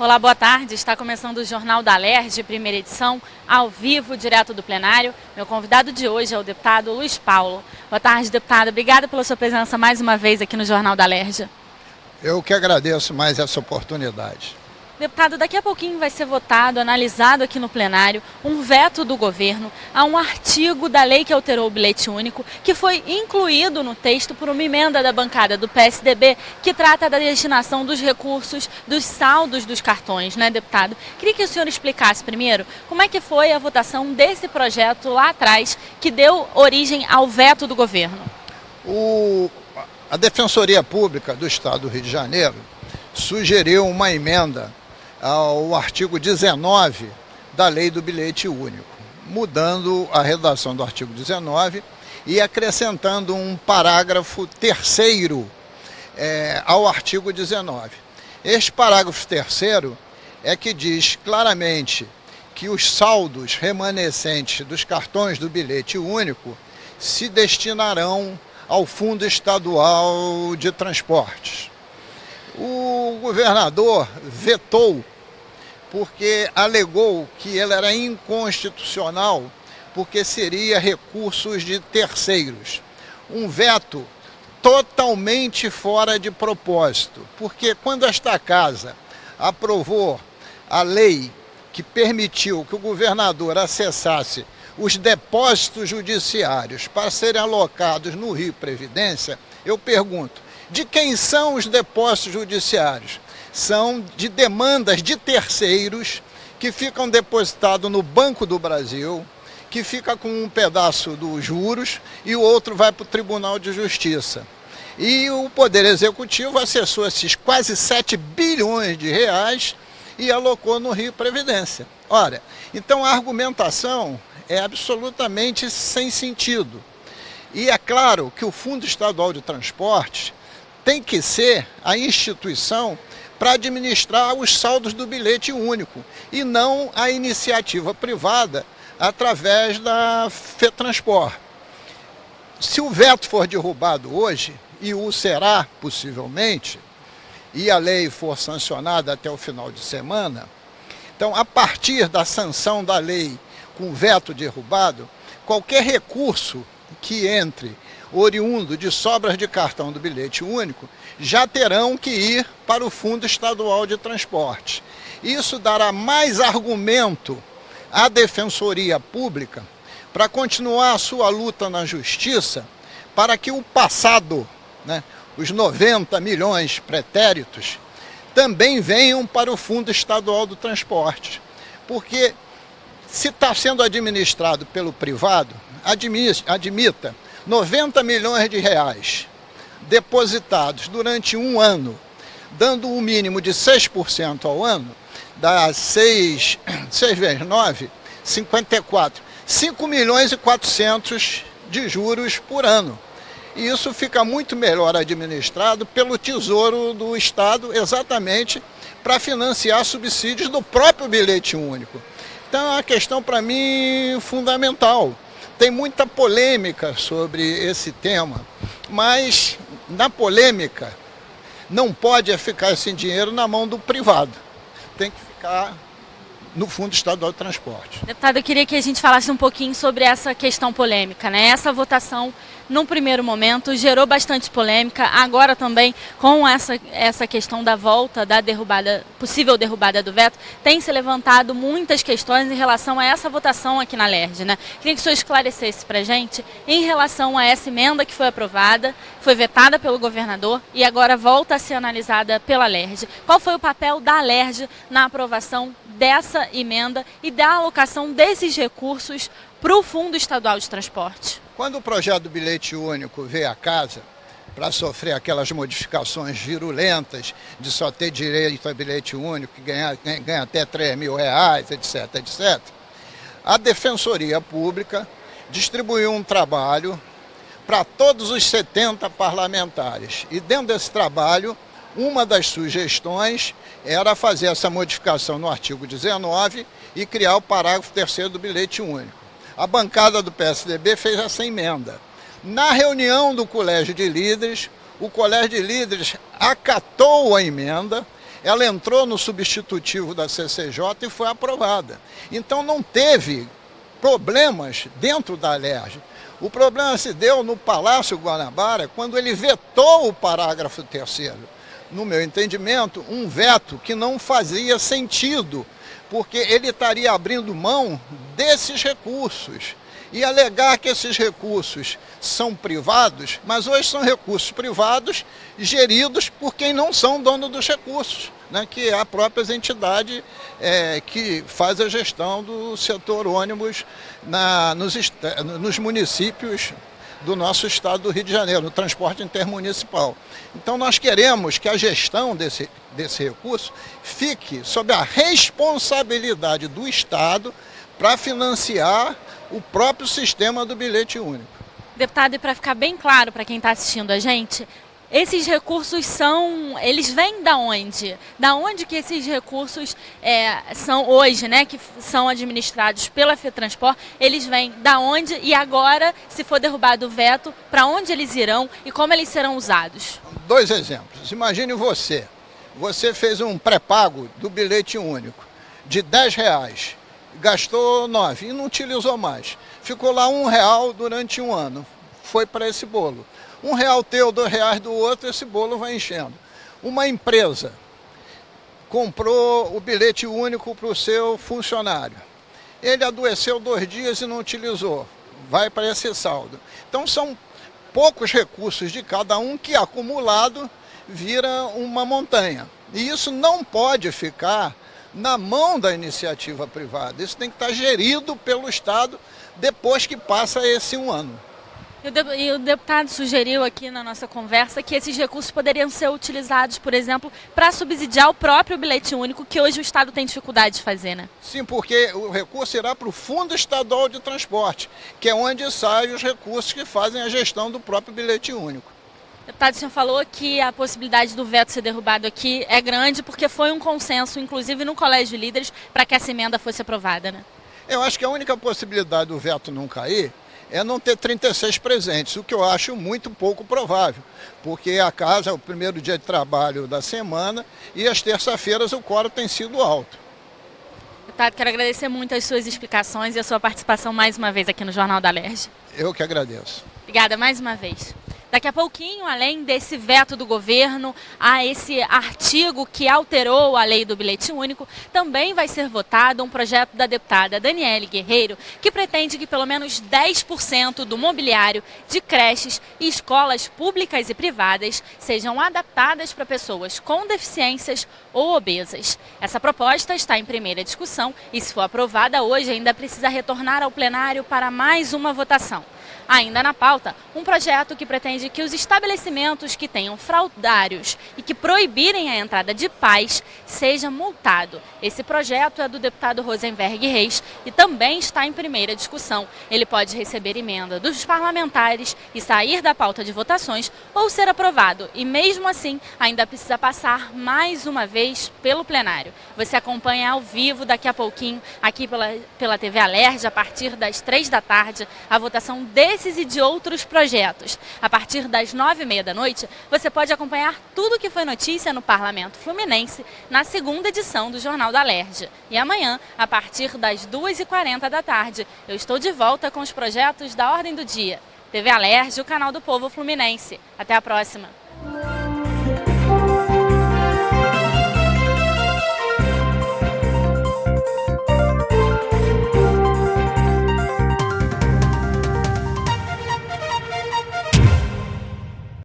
Olá, boa tarde. Está começando o Jornal da Alerj, primeira edição, ao vivo, direto do plenário. Meu convidado de hoje é o deputado Luiz Paulo. Boa tarde, deputado. Obrigada pela sua presença mais uma vez aqui no Jornal da Alerj. Eu que agradeço mais essa oportunidade. Deputado, daqui a pouquinho vai ser votado, analisado aqui no plenário, um veto do governo a um artigo da lei que alterou o bilhete único, que foi incluído no texto por uma emenda da bancada do PSDB, que trata da destinação dos recursos dos saldos dos cartões, né, deputado? Queria que o senhor explicasse primeiro como é que foi a votação desse projeto lá atrás, que deu origem ao veto do governo. A Defensoria Pública do Estado do Rio de Janeiro sugeriu uma emenda ao artigo 19 da Lei do Bilhete Único, mudando a redação do artigo 19 e acrescentando um parágrafo terceiro ao artigo 19. Este parágrafo terceiro é que diz claramente que os saldos remanescentes dos cartões do bilhete único se destinarão ao Fundo Estadual de Transportes. O governador vetou porque alegou que ele era inconstitucional, porque seria recursos de terceiros. Um veto totalmente fora de propósito, porque quando esta casa aprovou a lei que permitiu que o governador acessasse os depósitos judiciários para serem alocados no Rio Previdência, eu pergunto, de quem são os depósitos judiciários? São de demandas de terceiros que ficam depositados no Banco do Brasil, que fica com um pedaço dos juros e o outro vai para o Tribunal de Justiça. E o Poder Executivo acessou esses quase 7 bilhões de reais e alocou no Rio Previdência. Ora, então a argumentação é absolutamente sem sentido. E é claro que o Fundo Estadual de Transportes tem que ser a instituição para administrar os saldos do bilhete único e não a iniciativa privada através da FETranspor. Se o veto for derrubado hoje, e o será possivelmente, e a lei for sancionada até o final de semana, então a partir da sanção da lei com veto derrubado, qualquer recurso que entre oriundo de sobras de cartão do bilhete único, já terão que ir para o Fundo Estadual de Transporte. Isso dará mais argumento à Defensoria Pública para continuar a sua luta na Justiça para que o passado, os 90 milhões pretéritos, também venham para o Fundo Estadual do Transporte. Porque se está sendo administrado pelo privado, admita 90 milhões de reais depositados durante um ano, dando um mínimo de 6% ao ano, dá 6 vezes 9, 54, 5 milhões e 400 de juros por ano. E isso fica muito melhor administrado pelo Tesouro do Estado, exatamente para financiar subsídios do próprio bilhete único. Então é uma questão, para mim, fundamental. Tem muita polêmica sobre esse tema, mas na polêmica não pode ficar esse dinheiro na mão do privado. Tem que ficar no Fundo Estadual de Transporte. Deputado, eu queria que a gente falasse um pouquinho sobre essa questão polêmica, né? Essa votação, num primeiro momento, gerou bastante polêmica. Agora também, com essa questão da volta, da possível derrubada do veto, tem se levantado muitas questões em relação a essa votação aqui na Alerj, né? Queria que o senhor esclarecesse para a gente em relação a essa emenda que foi aprovada, foi vetada pelo governador e agora volta a ser analisada pela Alerj. Qual foi o papel da Alerj na aprovação dessa emenda e da alocação desses recursos para o Fundo Estadual de Transporte? Quando o projeto do bilhete único veio à casa, para sofrer aquelas modificações virulentas de só ter direito a bilhete único, que ganha até 3 mil reais, etc., etc., a Defensoria Pública distribuiu um trabalho para todos os 70 parlamentares. E dentro desse trabalho, uma das sugestões era fazer essa modificação no artigo 19 e criar o parágrafo 3º do bilhete único. A bancada do PSDB fez essa emenda. Na reunião do Colégio de Líderes, o Colégio de Líderes acatou a emenda ela entrou no substitutivo da CCJ e foi aprovada. Então não teve problemas dentro da Alerj. O problema se deu no Palácio Guanabara quando ele vetou o parágrafo 3º. No meu entendimento, um veto que não fazia sentido, porque ele estaria abrindo mão desses recursos. E alegar que esses recursos são privados, mas hoje são recursos privados geridos por quem não são dono dos recursos, né, que é a própria entidade que faz a gestão do setor ônibus nos municípios do nosso estado do Rio de Janeiro, no transporte intermunicipal. Então nós queremos que a gestão desse recurso fique sob a responsabilidade do Estado para financiar o próprio sistema do bilhete único. Deputado, e para ficar bem claro para quem está assistindo a gente, esses recursos eles vêm da onde? Da onde que esses recursos são hoje, né, que são administrados pela FETransport, eles vêm da onde e agora, se for derrubado o veto, para onde eles irão e como eles serão usados? 2 exemplos. Imagine você fez um pré-pago do bilhete único de R$10, gastou 9 e não utilizou mais. Ficou lá R$1 durante um ano, foi para esse bolo. R$1 teu, R$2 do outro, esse bolo vai enchendo. Uma empresa comprou o bilhete único para o seu funcionário. Ele adoeceu 2 dias e não utilizou, vai para esse saldo. Então são poucos recursos de cada um que acumulado vira uma montanha. E isso não pode ficar na mão da iniciativa privada. Isso tem que estar gerido pelo Estado depois que passa esse um ano. E o deputado sugeriu aqui na nossa conversa que esses recursos poderiam ser utilizados, por exemplo, para subsidiar o próprio bilhete único, que hoje o Estado tem dificuldade de fazer, né? Sim, porque o recurso irá para o Fundo Estadual de Transporte, que é onde saem os recursos que fazem a gestão do próprio bilhete único. Deputado, o senhor falou que a possibilidade do veto ser derrubado aqui é grande porque foi um consenso, inclusive no Colégio de Líderes, para que essa emenda fosse aprovada, né? Eu acho que a única possibilidade do veto não cair é não ter 36 presentes, o que eu acho muito pouco provável, porque a casa é o primeiro dia de trabalho da semana e às terças-feiras o quórum tem sido alto. Deputado, quero agradecer muito as suas explicações e a sua participação mais uma vez aqui no Jornal da Alerj. Eu que agradeço. Obrigada mais uma vez. Daqui a pouquinho, além desse veto do governo a esse artigo que alterou a lei do bilhete único, também vai ser votado um projeto da deputada Daniele Guerreiro, que pretende que pelo menos 10% do mobiliário de creches e escolas públicas e privadas sejam adaptadas para pessoas com deficiências ou obesas. Essa proposta está em primeira discussão e, se for aprovada hoje, ainda precisa retornar ao plenário para mais uma votação. Ainda na pauta, um projeto que pretende que os estabelecimentos que tenham fraudários e que proibirem a entrada de pais seja multado. Esse projeto é do deputado Rosenberg Reis e também está em primeira discussão. Ele pode receber emenda dos parlamentares e sair da pauta de votações ou ser aprovado. E mesmo assim, ainda precisa passar mais uma vez pelo plenário. Você acompanha ao vivo daqui a pouquinho aqui pela TV Alerj, a partir das 3 da tarde, a votação desses e de outros projetos. A partir das 9h30 da noite, você pode acompanhar tudo que foi notícia no Parlamento Fluminense na segunda edição do Jornal da Alerj. E amanhã, a partir das 2h40 da tarde, eu estou de volta com os projetos da Ordem do Dia. TV Alerj, o canal do povo fluminense. Até a próxima!